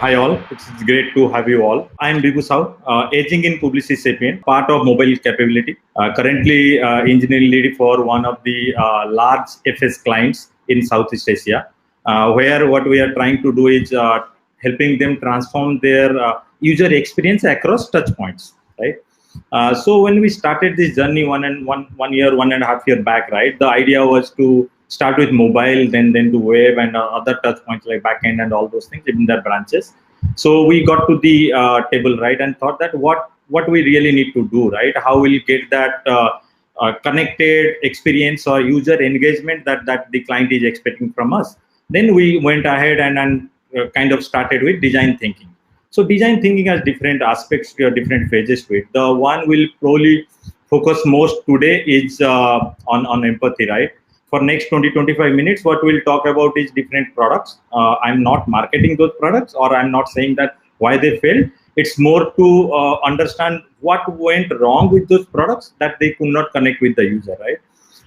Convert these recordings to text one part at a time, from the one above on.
Hi all, it's great to have you all. I'm Bigu Sao, aging in Publicis Sapient, part of mobile capability. Currently engineering lead for one of the large FS clients in Southeast Asia, where what we are trying to do is helping them transform their user experience across touch points, right? So when we started this journey one year, 1.5 year back, right, the idea was to start with mobile, then to web and other touch points like backend and all those things in their branches. So we got to the table, right, and thought that what we really need to do, right, how we'll get that connected experience or user engagement that the client is expecting from us. Then we went ahead and kind of started with design thinking. So design thinking has different aspects, different phases to it. The one we'll probably focus most today is on empathy, right? For next 20-25 minutes, what we'll talk about is different products. I'm not marketing those products, or I'm not saying that why they failed. It's more to understand what went wrong with those products that they could not connect with the user, right?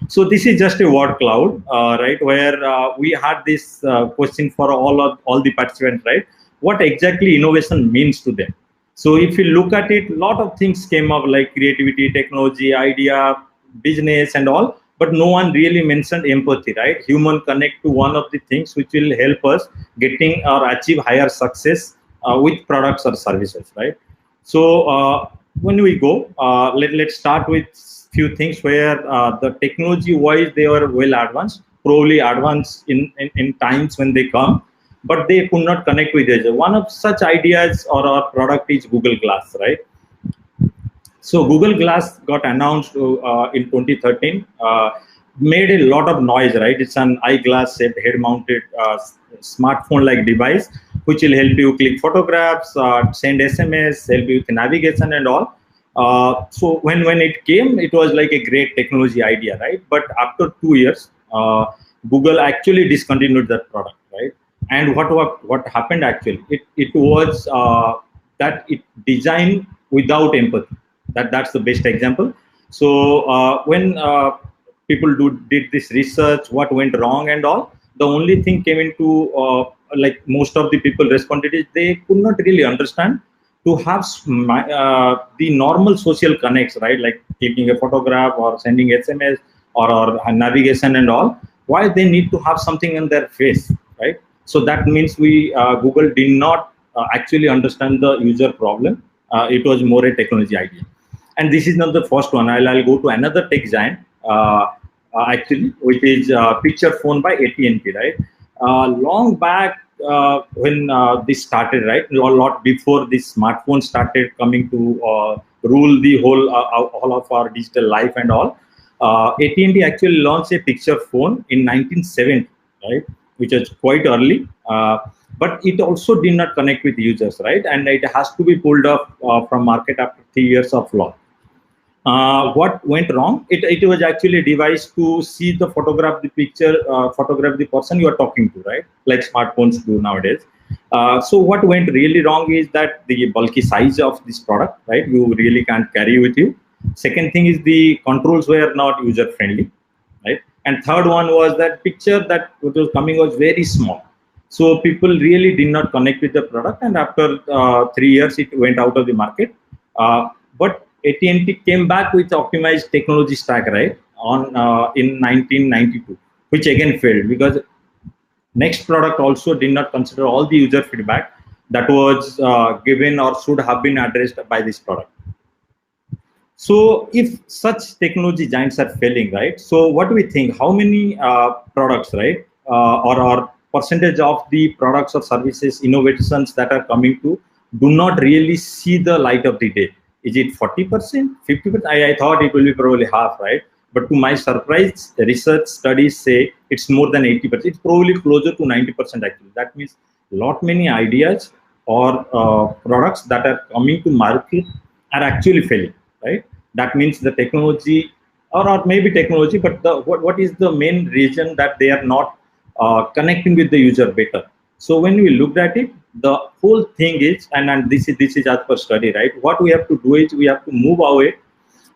So this is just a word cloud, right? Where we had this question for all the participants, right? What exactly innovation means to them. So if you look at it, a lot of things came up like creativity, technology, idea, business, and all. But no one really mentioned empathy, right? Human connect to one of the things which will help us getting or achieve higher success with products or services, right? So when we go, let's start with few things where the technology wise they were well advanced, probably advanced in times when they come, but they could not connect with each other. One of such ideas or our product is Google Glass, right? So Google Glass got announced in 2013, made a lot of noise, right? It's an eyeglass shaped head-mounted smartphone-like device, which will help you click photographs, send SMS, help you with navigation and all. So when it came, it was like a great technology idea, right? But after 2 years, Google actually discontinued that product, right? And what happened actually? It was that it designed without empathy. That's the best example. So when people did this research, what went wrong and all, the only thing came into like most of the people responded is they could not really understand to have the normal social connects, right? Like taking a photograph or sending SMS or navigation and all. Why they need to have something in their face, right? So that means Google did not actually understand the user problem. It was more a technology idea. And this is not the first one. I'll go to another tech giant, actually, which is Picture Phone by AT&T, right? Long back when this started, right? A lot before this smartphone started coming to rule the whole of our digital life and all. AT&T actually launched a picture phone in 1970, right? Which was quite early. But it also did not connect with users, right? And it has to be pulled off from market after 3 years of launch. What went wrong? It was actually a device to see the photograph the person you are talking to, right? Like smartphones do nowadays. So what went really wrong is that the bulky size of this product, right? You really can't carry with you. Second thing is the controls were not user friendly, right? And third one was that picture that was coming was very small. So people really did not connect with the product, and after 3 years, it went out of the market. But AT&T came back with optimized technology stack, right, on in 1992, which again failed because next product also did not consider all the user feedback that was given or should have been addressed by this product. So if such technology giants are failing, right? So what do we think? How many products, right, or percentage of the products or services innovations that are coming to do not really see the light of the day? Is it 40%, 50%? I thought it will be probably half, right? But to my surprise, the research studies say it's more than 80%. It's probably closer to 90% actually. That means lot many ideas or products that are coming to market are actually failing, right? That means the technology, or maybe technology, but what is the main reason that they are not connecting with the user better? So when we looked at it, the whole thing is, and this is as per study, right? What we have to do is we have to move away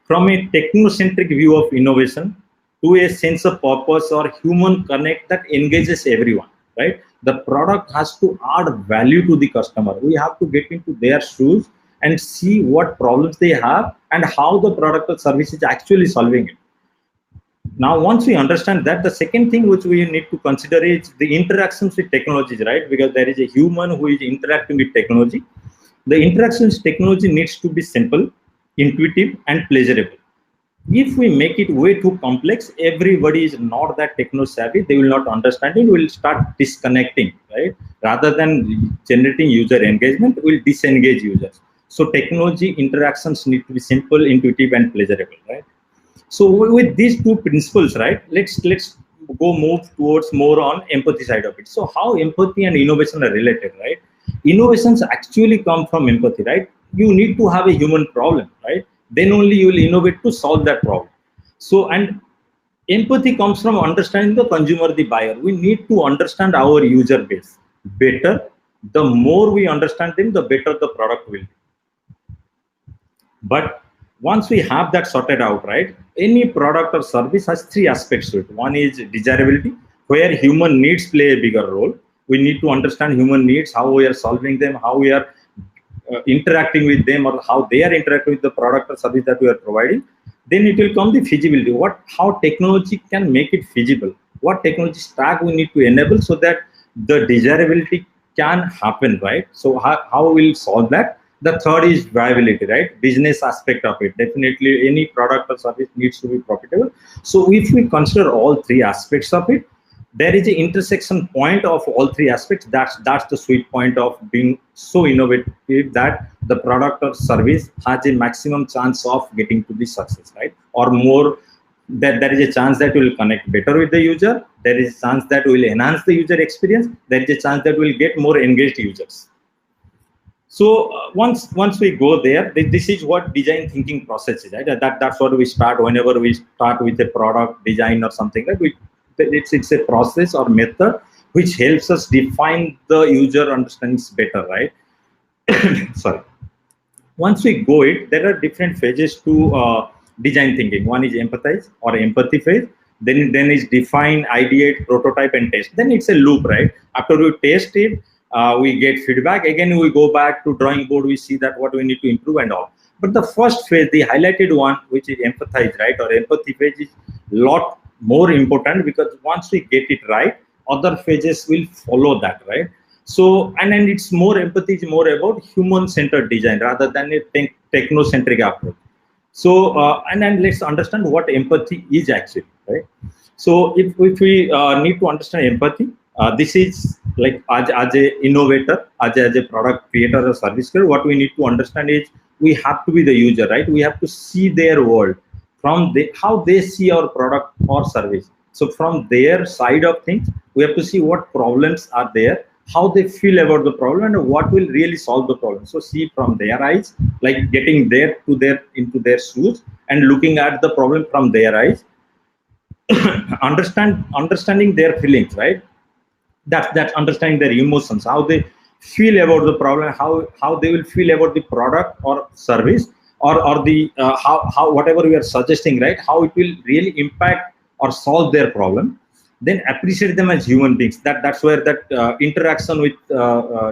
from a technocentric view of innovation to a sense of purpose or human connect that engages everyone, right? The product has to add value to the customer. We have to get into their shoes and see what problems they have and how the product or service is actually solving it. Now, once we understand that, the second thing which we need to consider is the interactions with technologies, right? Because there is a human who is interacting with technology. The interactions with technology needs to be simple, intuitive, and pleasurable. If we make it way too complex, everybody is not that techno savvy, they will not understand it, will start disconnecting, right? Rather than generating user engagement, will disengage users. So technology interactions need to be simple, intuitive, and pleasurable, right? So with these two principles, right, let's go move towards more on empathy side of it. So how empathy and innovation are related, right? Innovations actually come from empathy, right? You need to have a human problem, right? Then only you will innovate to solve that problem. So, and empathy comes from understanding the consumer, the buyer. We need to understand our user base better. The more we understand them, the better the product will be. But once we have that sorted out, right, any product or service has three aspects to it. One is desirability, where human needs play a bigger role. We need to understand human needs, how we are solving them, how we are interacting with them, or how they are interacting with the product or service that we are providing. Then it will come the feasibility, how technology can make it feasible, what technology stack we need to enable so that the desirability can happen, right? So how we'll solve that. The third is viability, right? Business aspect of it. Definitely any product or service needs to be profitable. So if we consider all three aspects of it, there is an intersection point of all three aspects. That's the sweet point of being so innovative that the product or service has a maximum chance of getting to the success, right? Or more, that there is a chance that will connect better with the user. There is a chance that will enhance the user experience. There is a chance that will get more engaged users. So once we go there, this is what design thinking process is, right? That's what we start whenever we start with a product design or something. Like it's a process or method which helps us define the user understandings better, right? Sorry. Once we go it, there are different phases to design thinking. One is empathize or empathy phase. Then is define, ideate, prototype, and test. Then it's a loop, right? After we test it, we get feedback. Again, we go back to drawing board. We see that what we need to improve and all. But the first phase, the highlighted one, which is empathize, right, or empathy phase, is lot more important, because once we get it right, other phases will follow that, right? So, and then it's more, empathy is more about human-centered design rather than a techno-centric approach. So, and then let's understand what empathy is actually, right? So, if we need to understand empathy, this is like as a innovator, as a product creator or service creator, what we need to understand is we have to be the user, right? We have to see their world from how they see our product or service. So from their side of things, we have to see what problems are there, how they feel about the problem, and what will really solve the problem. So see from their eyes, like getting into their shoes and looking at the problem from their eyes, understanding their feelings, right? That's understanding their emotions, how they feel about the problem, how they will feel about the product or service, or the how whatever we are suggesting, right? How it will really impact or solve their problem. Then appreciate them as human beings. That's where that interaction with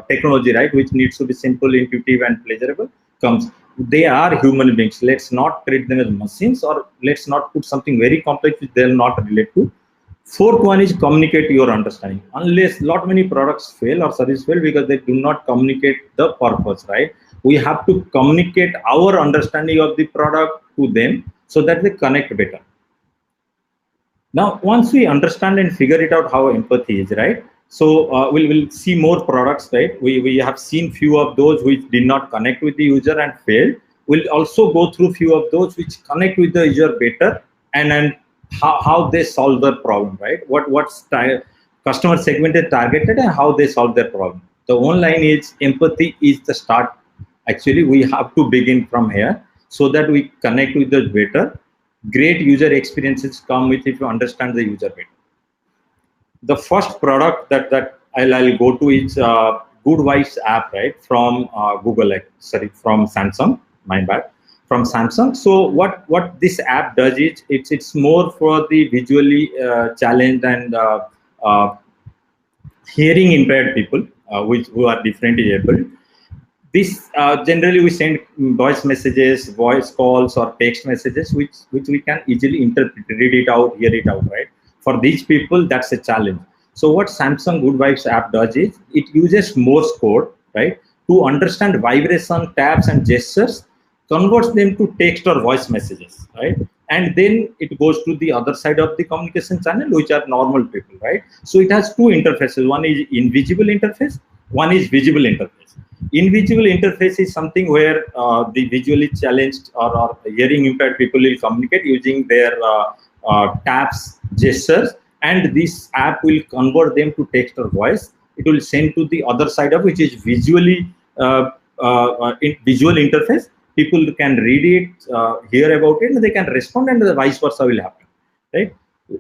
technology, right, which needs to be simple, intuitive, and pleasurable, comes. They are human beings. Let's not treat them as machines, or let's not put something very complex which they'll not relate to. Fourth one is communicate your understanding. Unless lot many products fail or service fail because they do not communicate the purpose, right? We have to communicate our understanding of the product to them so that they connect better. Now, once we understand and figure it out how empathy is, right? So we'll see more products, right? We have seen few of those which did not connect with the user and failed. We'll also go through few of those which connect with the user better, and then how they solve the problem, right? What style customer segment is targeted and how they solve their problem. The one line is empathy is the start. Actually, we have to begin from here so that we connect with the better. Great user experiences come with if you understand the user better. The first product that I'll go to is Good Vibes app, right? From Google, from Samsung. My bad. From Samsung. So what this app does is it's more for the visually challenged and hearing impaired people, who are differently able. This generally we send voice messages, voice calls, or text messages, which we can easily interpret, read it out, hear it out, right? For these people, that's a challenge. So what Samsung Good Vibes app does is it uses Morse code, right, to understand vibration, taps, and gestures, converts them to text or voice messages, right? And then it goes to the other side of the communication channel, which are normal people, right? So it has two interfaces. One is invisible interface, one is visible interface. Invisible interface is something where the visually challenged or hearing impaired people will communicate using their taps, gestures, and this app will convert them to text or voice. It will send to the other side of which is visually visual interface. People can read it, hear about it, and they can respond, and the vice versa will happen, right?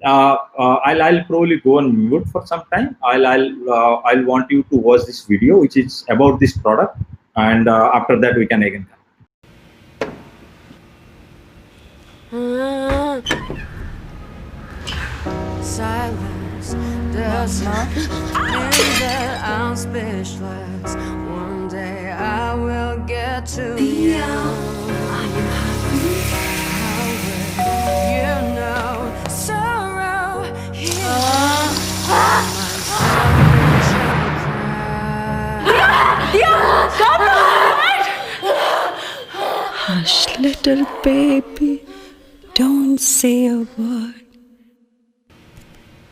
I'll probably go on mute for some time. I'll want you to watch this video, which is about this product, and after that we can again come. Silence does not mean that I'm speechless. One day I will get to you. You know, sorrow Hush, little baby, don't say a word.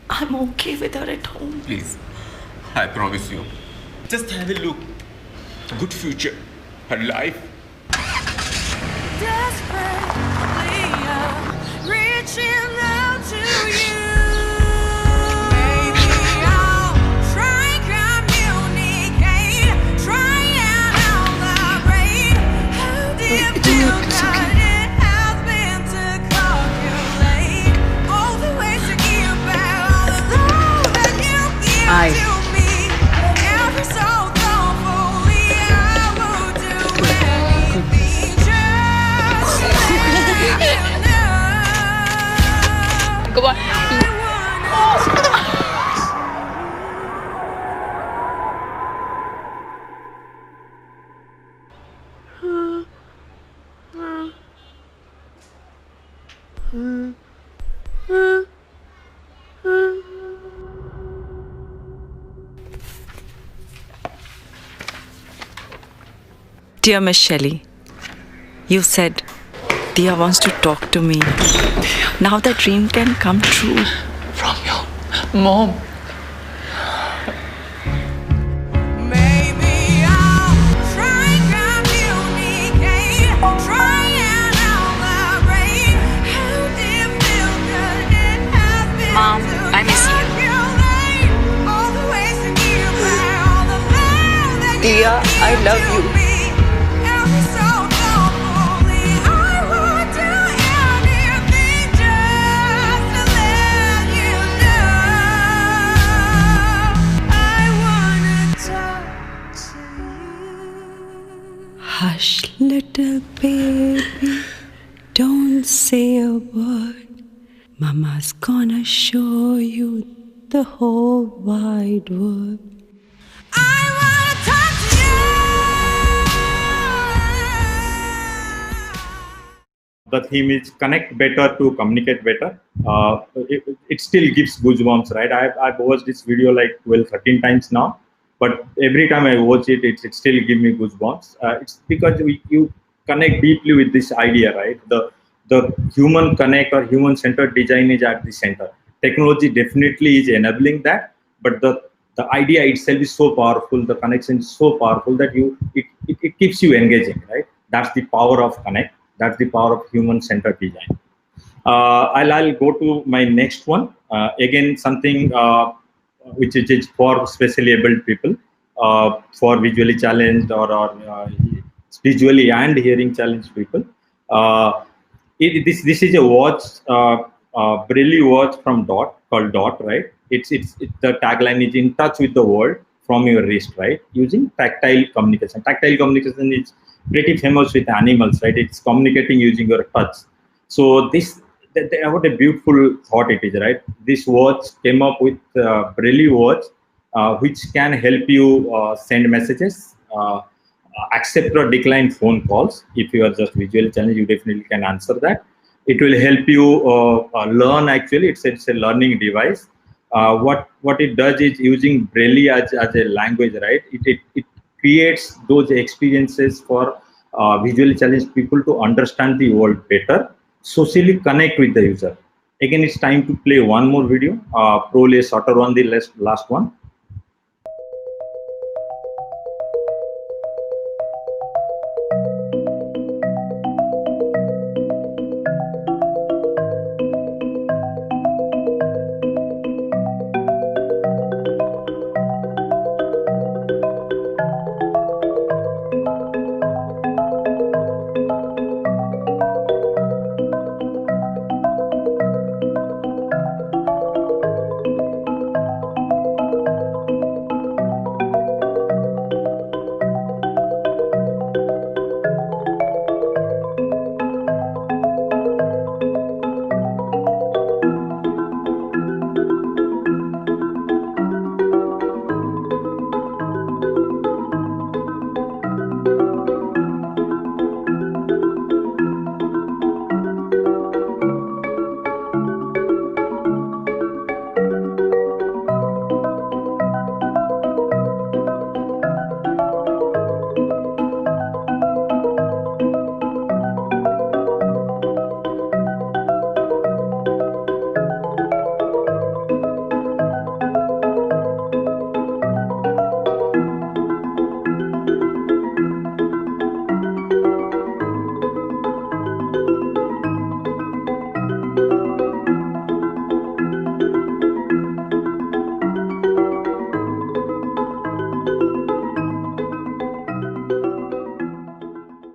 I'm okay with her at home. Please, I promise you. Just have a look. Good future. Her life. desperately reaching out to you. Maybe I'll try and communicate, try and elaborate how deep that it has been to calculate all the ways to give back all the love that you give to me. Ever so thoughtfully, I will do anything just to let you know. Go on. Dear Miss Shelley, you said Dia wants to talk to me. Now the dream can come true. From your mom. Maybe I'll try and communicate, try and elaborate how deep that it has been. Mom, I miss you. Calculate all the ways to give back all the love that Dia, I love you. me. Ever so thoughtfully, I would do anything just to let you know. I wanna talk to you. Hush, little baby, don't say a word. Mama's gonna show you the whole wide world. I wanna talk to you. The theme is connect better to communicate better. It still gives goosebumps, right? I've watched this video like 12, 13 times now, but every time I watch it, it still gives me goosebumps. It's because you connect deeply with this idea, right? The human connect or human-centered design is at the center. Technology definitely is enabling that, but the idea itself is so powerful, the connection is so powerful that it keeps you engaging, right? That's the power of connect. That's the power of human-centered design. I'll go to my next one. Again, something which is for specially abled people, for visually challenged or visually and hearing challenged people. This is a watch, Braille watch from Dot, called Dot, right? It's the tagline is in touch with the world from your wrist, right? Using tactile communication. Tactile communication is pretty famous with animals, right? It's communicating using your touch. So what a beautiful thought it is, right? This watch came up with Braille watch which can help you send messages, accept or decline phone calls. If you are just visually challenged, you definitely can answer that. It will help you learn. Actually, it's a learning device. What it does is using Braille as a language, right? It creates those experiences for visually challenged people to understand the world better, socially connect with the user. Again, it's time to play one more video, probably a shorter one, the last one.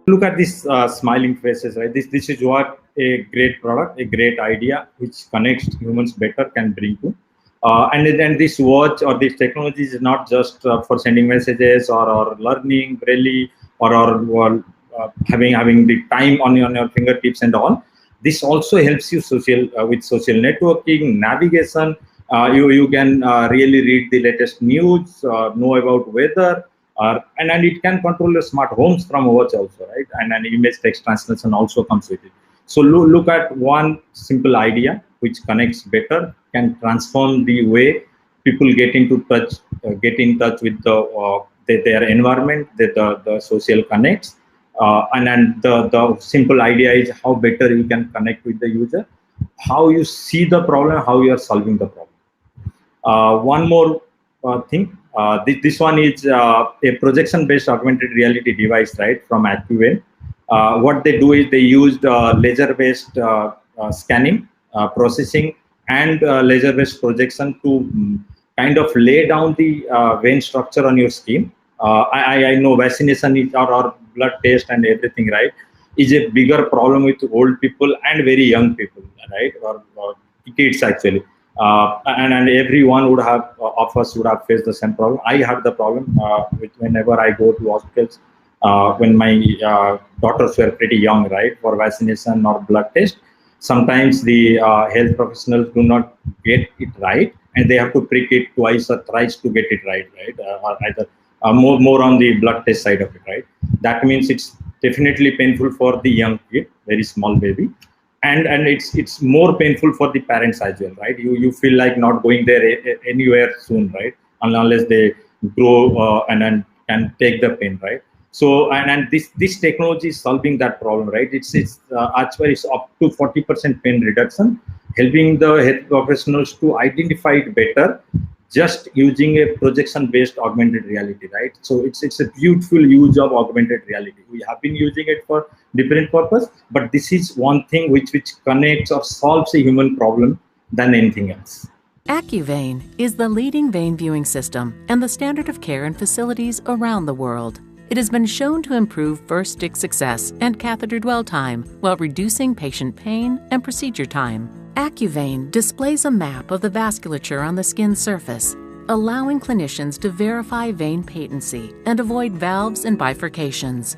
Look at these smiling faces, right? This is what a great product, a great idea, which connects humans better, can bring to. And then this watch or this technology is not just for sending messages or learning Braille or having the time on your fingertips and all. This also helps you with social networking, navigation. You can really read the latest news, know about weather, and it can control your smart homes from watch also, right? And an image text translation also comes with it. So look at one simple idea which connects better, can transform the way people get in touch with their environment, the social connects. And then the simple idea is how better you can connect with the user, how you see the problem, how you are solving the problem. One more thing. This one is a projection-based augmented reality device, right, from AccuVein. What they do is they used laser-based scanning, processing, and laser-based projection to kind of lay down the vein structure on your skin. I know vaccination is, or blood test and everything, right, is a bigger problem with old people and very young people, right, or kids actually. And everyone would have of us would have faced the same problem. I had the problem whenever I go to hospitals when my daughters were pretty young, right, for vaccination or blood test. Sometimes the health professionals do not get it right, and they have to prick it twice or thrice to get it right, or either more on the blood test side of it, right. That means it's definitely painful for the young kid, very small baby. And it's more painful for the parents as well, right? You feel like not going there anywhere soon, right? Unless they grow and can take the pain, right? So and this technology is solving that problem, right? It's actually it's up to 40% pain reduction, helping the health professionals to identify it better, just using a projection-based augmented reality, right? So it's a beautiful use of augmented reality. We have been using it for different purpose, but this is one thing which connects or solves a human problem than anything else. AccuVein is the leading vein viewing system and the standard of care in facilities around the world. It has been shown to improve first stick success and catheter dwell time while reducing patient pain and procedure time. AccuVein displays a map of the vasculature on the skin surface, allowing clinicians to verify vein patency and avoid valves and bifurcations.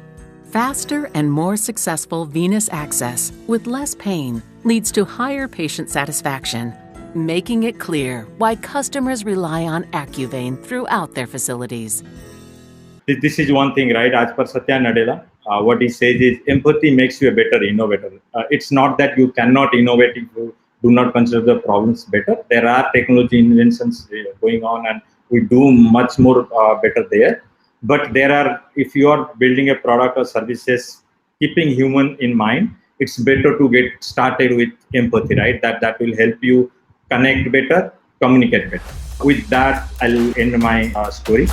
Faster and more successful venous access with less pain leads to higher patient satisfaction, making it clear why customers rely on AccuVein throughout their facilities. This is one thing, right? As per Satya Nadella, what he says is empathy makes you a better innovator. It's not that you cannot innovate if you do not consider the problems better. There are technology inventions going on, and we do much more better there. But there are, if you are building a product or services, keeping human in mind, it's better to get started with empathy, right? That will help you connect better, communicate better. With that, I'll end my story.